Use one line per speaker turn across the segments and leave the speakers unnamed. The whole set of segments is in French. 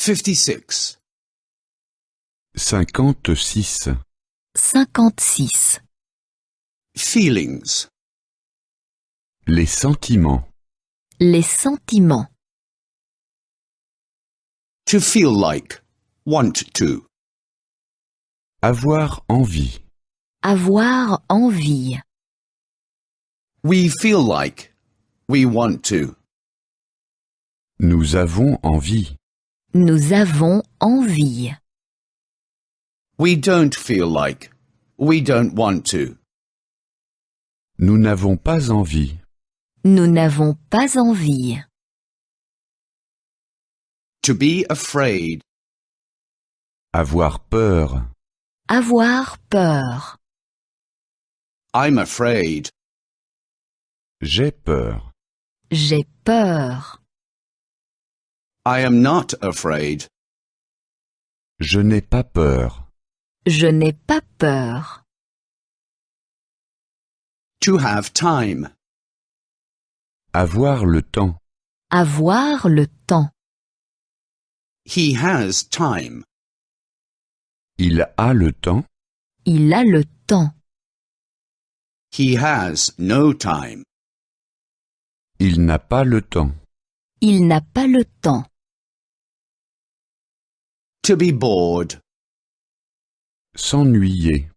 56.
56.
56.
Feelings.
Les sentiments.
Les sentiments.
To feel like. Want to.
Avoir envie.
Avoir envie.
We feel like. We want to.
Nous avons envie.
Nous avons envie.
We don't feel like. We don't want to.
Nous n'avons pas envie.
Nous n'avons pas envie.
To be afraid.
Avoir peur.
Avoir peur.
I'm afraid.
J'ai peur.
J'ai peur.
I am not afraid.
Je n'ai pas peur.
Je n'ai pas peur.
To have time.
Avoir le temps.
Avoir le temps.
He has time.
Il a le temps.
Il a le temps.
He has no time.
Il n'a pas le temps.
Il n'a pas le temps.
To be bored.
S'ennuyer.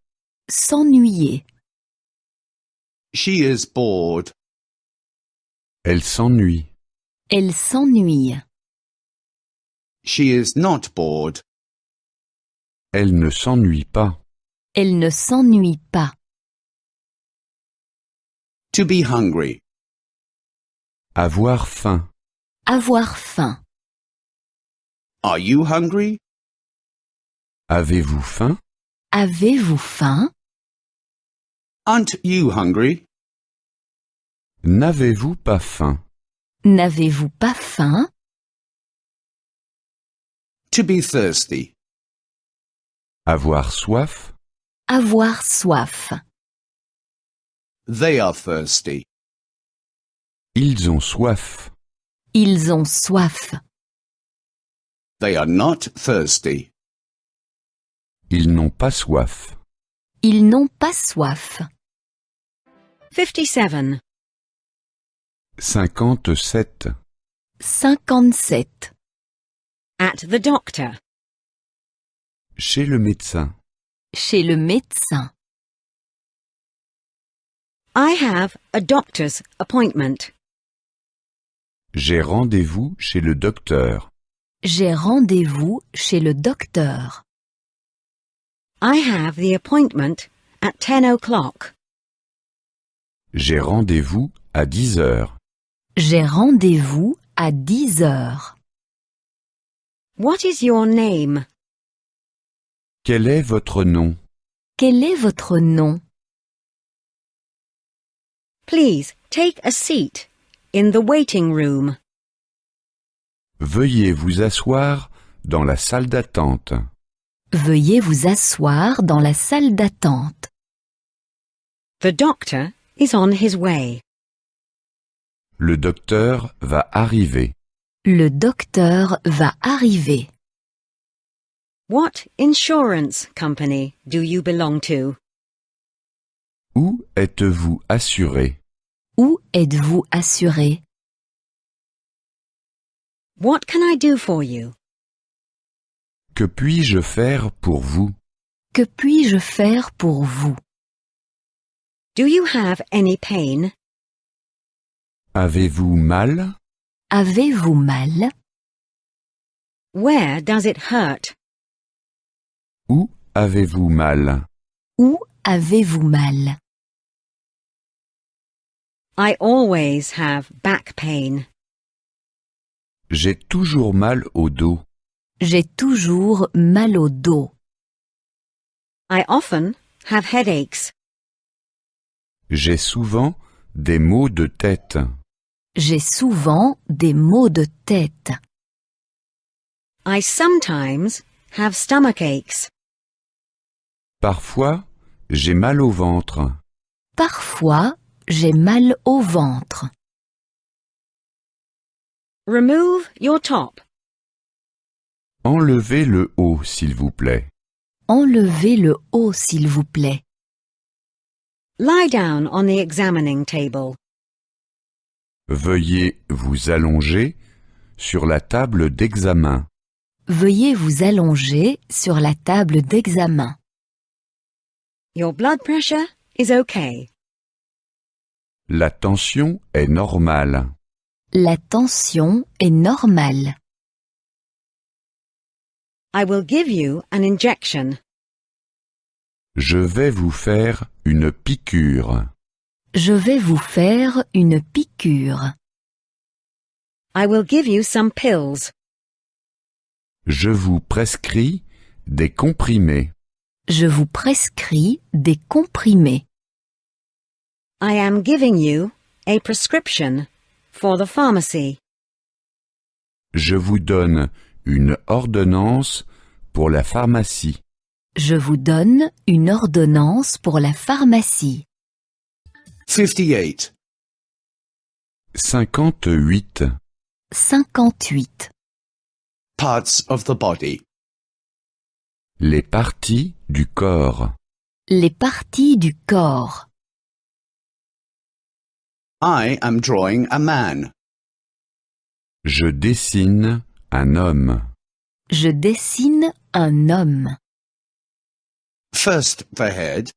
S'ennuyer.
She is bored.
Elle s'ennuie.
Elle s'ennuie.
She is not bored.
Elle ne s'ennuie pas.
Elle ne s'ennuie pas.
To be hungry.
Avoir faim.
Avoir faim.
Are you hungry?
Avez-vous faim?
Avez-vous faim?
Aren't you hungry?
N'avez-vous pas faim?
N'avez-vous pas faim?
To be thirsty.
Avoir soif?
Avoir soif.
They are thirsty.
Ils ont soif.
Ils ont soif.
They are not thirsty.
Ils n'ont pas soif.
Ils n'ont pas soif.
57.
57.
57.
At the doctor.
Chez le médecin.
Chez le médecin.
I have a doctor's appointment.
J'ai rendez-vous chez le docteur.
J'ai rendez-vous chez le docteur.
I have the appointment at 10 o'clock.
J'ai rendez-vous à 10 heures.
J'ai rendez-vous à 10 heures.
What is your name?
Quel est votre nom?
Quel est votre nom?
Please take a seat in the waiting room.
Veuillez vous asseoir dans la salle d'attente.
Veuillez vous asseoir dans la salle d'attente.
The doctor is on his way.
Le docteur va arriver.
Le docteur va arriver.
What insurance company do you belong to?
Où êtes-vous assuré?
Où êtes-vous assuré?
What can I do for you?
Que puis-je faire pour vous?
Que puis-je faire pour vous?
Do you have any pain?
Avez-vous mal?
Avez-vous mal?
Where does it hurt?
Où avez-vous mal?
Où avez-vous mal?
I always have back pain.
J'ai toujours mal au dos.
J'ai toujours mal au dos.
I often have headaches.
J'ai souvent des maux de tête.
J'ai souvent des maux de tête.
I sometimes have stomach aches.
Parfois, j'ai mal au ventre.
Parfois, j'ai mal au ventre.
Remove your top.
Enlevez le haut, s'il vous plaît.
Enlevez le haut, s'il vous plaît.
Lie down on the examining table.
Veuillez vous allonger sur la table d'examen.
Veuillez vous allonger sur la table d'examen.
Your blood pressure is okay.
La tension est normale.
La tension est normale.
I will give you an injection.
Je vais vous faire une piqûre.
Je vais vous faire une piqûre.
I will give you some pills.
Je vous prescris des comprimés.
Je vous prescris des comprimés.
I am giving you a prescription for the pharmacy.
Je vous donne une ordonnance pour la pharmacie.
Je vous donne une ordonnance pour la pharmacie.
58.
58.
58.
Parts of the body.
Les parties du corps.
Les parties du corps.
I am drawing a man.
Je dessine un homme.
Je dessine un homme.
First the head,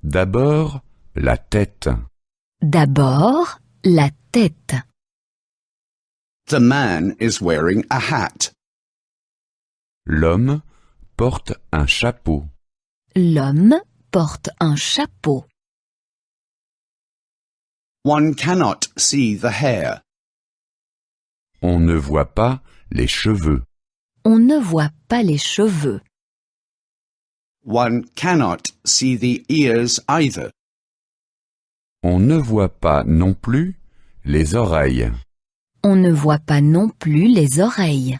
D'abord, la tête.
D'abord, la tête.
the man is wearing a hat.
L'homme porte un chapeau.
L'homme porte un chapeau.
One cannot see the hair.
On ne voit pas les cheveux.
On ne voit pas les cheveux.
One cannot see the ears either.
On ne voit pas non plus les oreilles.
On ne voit pas non plus les oreilles.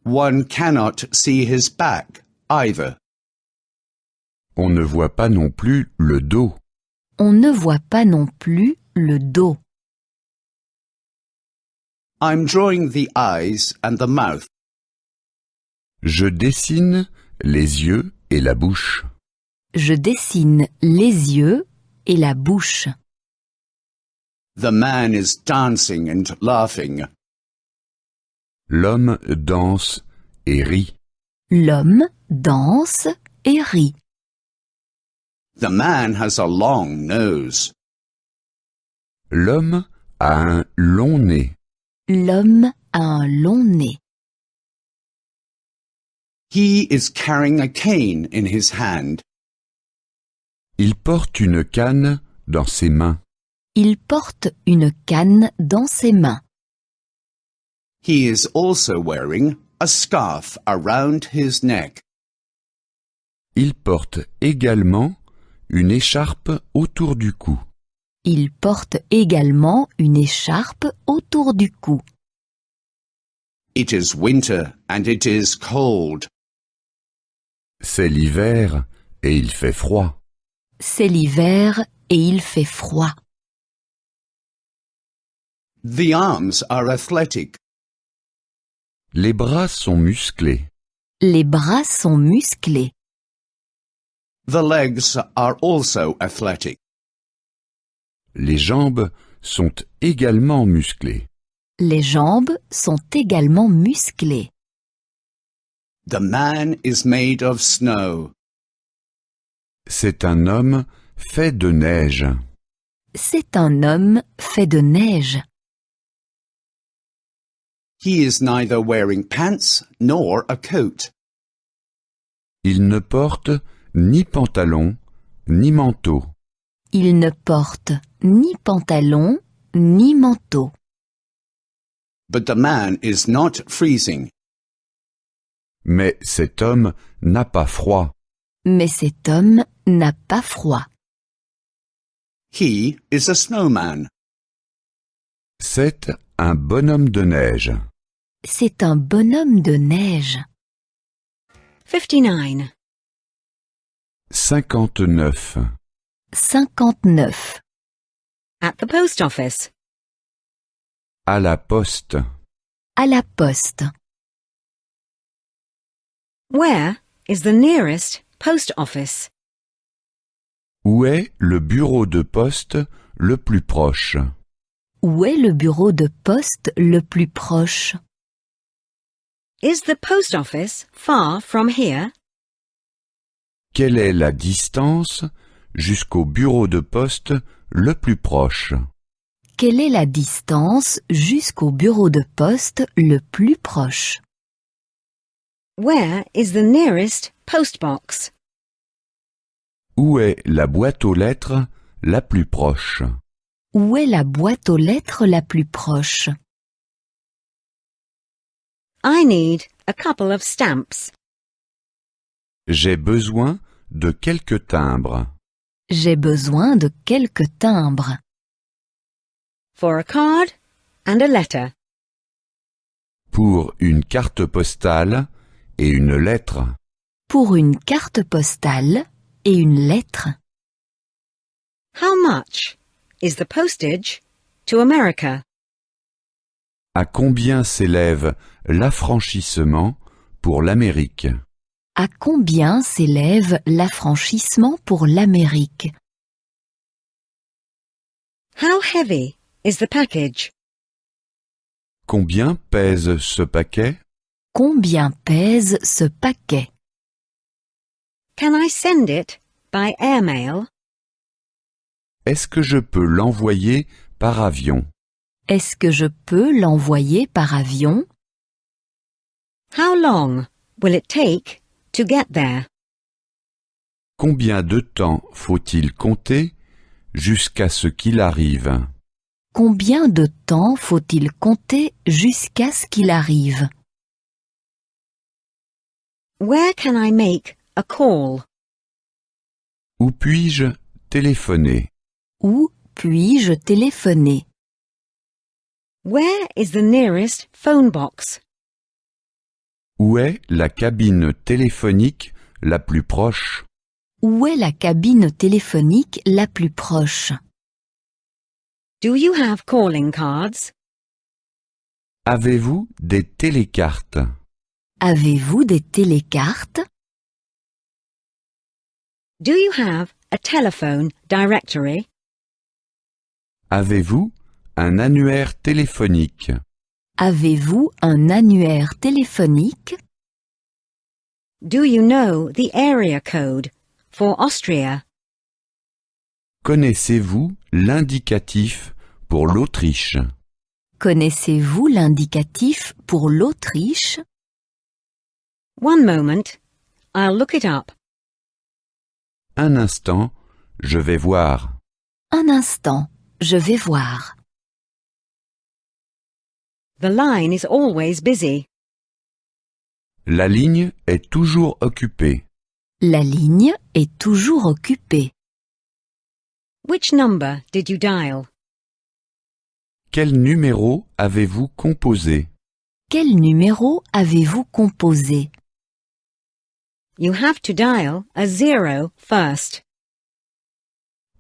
One cannot see his back either.
On ne voit pas non plus le dos.
On ne voit pas non plus le dos.
I'm drawing the eyes and the mouth.
Je dessine les yeux et la bouche.
Je dessine les yeux et la bouche.
The man is dancing and laughing.
L'homme danse et rit.
L'homme danse et rit.
The man has a long nose.
L'homme a un long nez.
L'homme a un long nez.
He is carrying a cane in his hand.
Il porte une canne dans ses mains.
Il porte une canne dans ses mains.
He is also wearing a scarf around his neck.
Il porte également une écharpe autour du cou.
Il porte également une écharpe autour du cou.
It is winter and it is cold.
C'est l'hiver et il fait froid.
C'est l'hiver et il fait froid.
The arms are athletic.
Les bras sont musclés.
Les bras sont musclés.
The legs are also athletic.
Les jambes sont également musclées.
Les jambes sont également musclées.
The man is made of snow.
C'est un homme fait de neige.
C'est un homme fait de neige.
He is neither wearing pants nor a coat.
Il ne porte ni pantalon ni manteau.
Il ne porte ni pantalon ni manteau.
But the man is not freezing.
Mais cet homme n'a pas froid.
Mais cet homme n'a pas froid.
He is a snowman.
C'est un bonhomme de neige.
C'est un bonhomme de neige.
59.
59.
59.
At the post office.
À la poste.
À la poste.
Where is the nearest post office?
Où est le bureau de poste le plus proche?
Où est le bureau de poste le plus proche?
Is the post office far from here?
Quelle est la distance jusqu'au bureau de poste le plus proche?
Quelle est la distance jusqu'au bureau de poste le plus proche?
Where is the nearest post box?
Où est la boîte aux lettres la plus proche?
Où est la boîte aux lettres la plus proche?
I need a couple of stamps.
J'ai besoin de quelques timbres.
J'ai besoin de quelques timbres.
For a card and a letter.
Pour une carte postale et une lettre.
Pour une carte postale et une lettre.
How much is the postage to America?
À combien s'élève l'affranchissement pour l'Amérique?
À combien s'élève l'affranchissement pour l'Amérique?
How heavy is the package?
Combien pèse ce paquet?
Combien pèse ce paquet?
Can I send it by airmail?
Est-ce que je peux l'envoyer par avion?
Est-ce que je peux l'envoyer par avion?
How long will it take to get there?
Combien de temps faut-il compter jusqu'à ce qu'il arrive?
Combien de temps faut-il compter jusqu'à ce qu'il arrive?
Where can I make a call?
Où puis-je téléphoner?
Où puis-je téléphoner?
Where is the nearest phone box?
Où est la cabine téléphonique la plus proche?
Où est la cabine téléphonique la plus proche?
Do you have calling cards?
Avez-vous des télécartes?
Avez-vous des télécartes?
Do you have a telephone directory?
Avez-vous un annuaire téléphonique?
Avez-vous un annuaire téléphonique?
Do you know the area code for Austria?
Connaissez-vous l'indicatif pour l'Autriche?
Connaissez-vous l'indicatif pour l'Autriche?
One moment, I'll look it up.
Un instant, je vais voir.
Un instant, je vais voir.
The line is always busy.
La ligne est toujours occupée.
La ligne est toujours occupée.
Which number did you dial?
Quel numéro avez-vous composé?
Quel numéro avez-vous composé?
You have to dial a 0 first.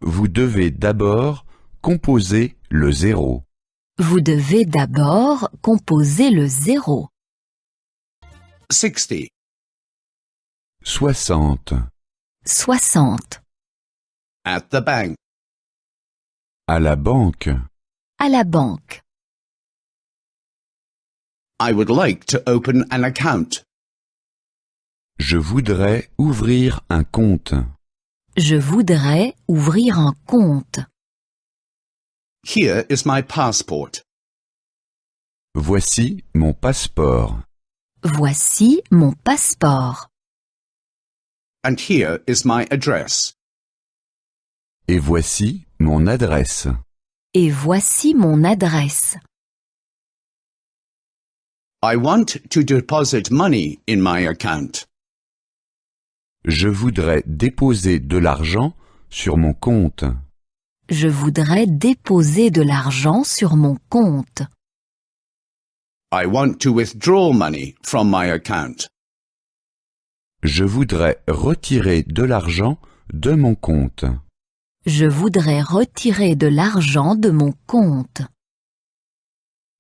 Vous devez d'abord composer le 0.
Vous devez d'abord composer le 0.
60.
60.
60.
At the bank.
À la banque.
À la banque.
I would like to open an account.
Je voudrais ouvrir un compte.
Je voudrais ouvrir un compte.
Here is my passport.
Voici mon passeport.
Voici mon passeport.
And here is my address.
Et voici mon adresse.
Et voici mon adresse.
I want to deposit money in my account.
Je voudrais déposer de l'argent sur mon compte.
Je voudrais déposer de l'argent sur mon compte.
I want to withdraw money from my account.
Je voudrais retirer de l'argent de mon compte.
Je voudrais retirer de l'argent de mon compte.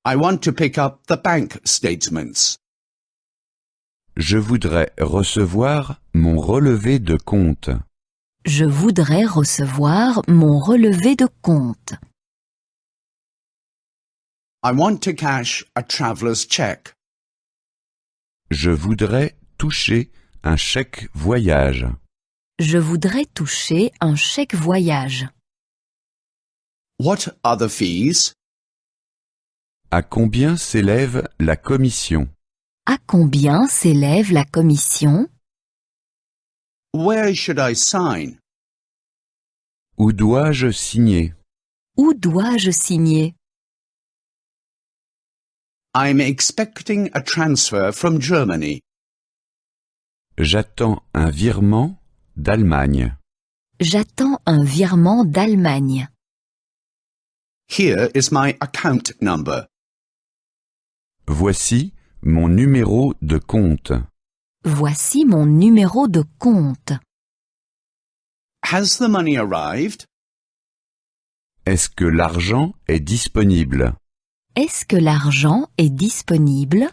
I want to pick up the bank statements.
Je voudrais recevoir mon relevé de compte.
Je voudrais recevoir mon relevé de compte.
I want to cash a traveller's check.
Je voudrais toucher un chèque voyage.
Je voudrais toucher un chèque voyage.
What are the fees?
À combien s'élève la commission?
À combien s'élève la commission?
Where should I sign?
Où dois-je signer?
Où dois-je signer?
I'm expecting a transfer from Germany.
J'attends un virement d'Allemagne.
J'attends un virement d'Allemagne.
Here is my account number.
Voici mon numéro de compte.
Voici mon numéro de compte.
Has the money arrived?
Est-ce que l'argent est disponible?
Est-ce que l'argent est disponible?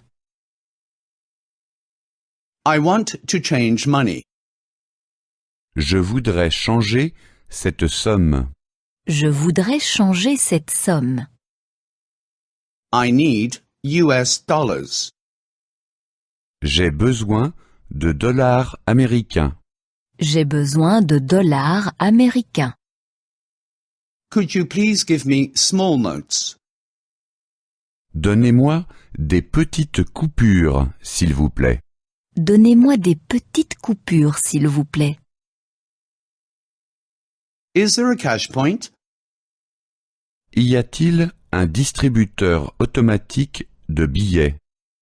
I want to change money.
Je voudrais changer cette somme.
Je voudrais changer cette somme.
I need US dollars.
J'ai besoin de dollars américains.
J'ai besoin de dollars américains.
Could you please give me small notes?
Donnez-moi des petites coupures, s'il vous plaît.
Donnez-moi des petites coupures, s'il vous plaît.
Is there a cash point?
Y a-t-il un distributeur automatique de billets?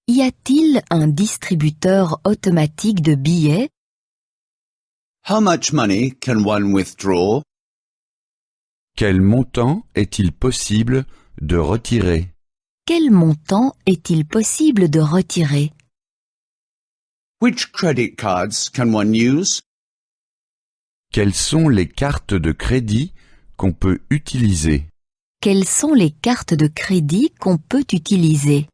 Y a-t-il un distributeur automatique de billets?
How much money can one withdraw?
Quel montant est-il possible de retirer?
Quel montant est-il possible de retirer?
Which credit cards can one use?
Quelles sont les cartes de crédit qu'on peut utiliser?
Quelles sont les cartes de crédit qu'on peut utiliser?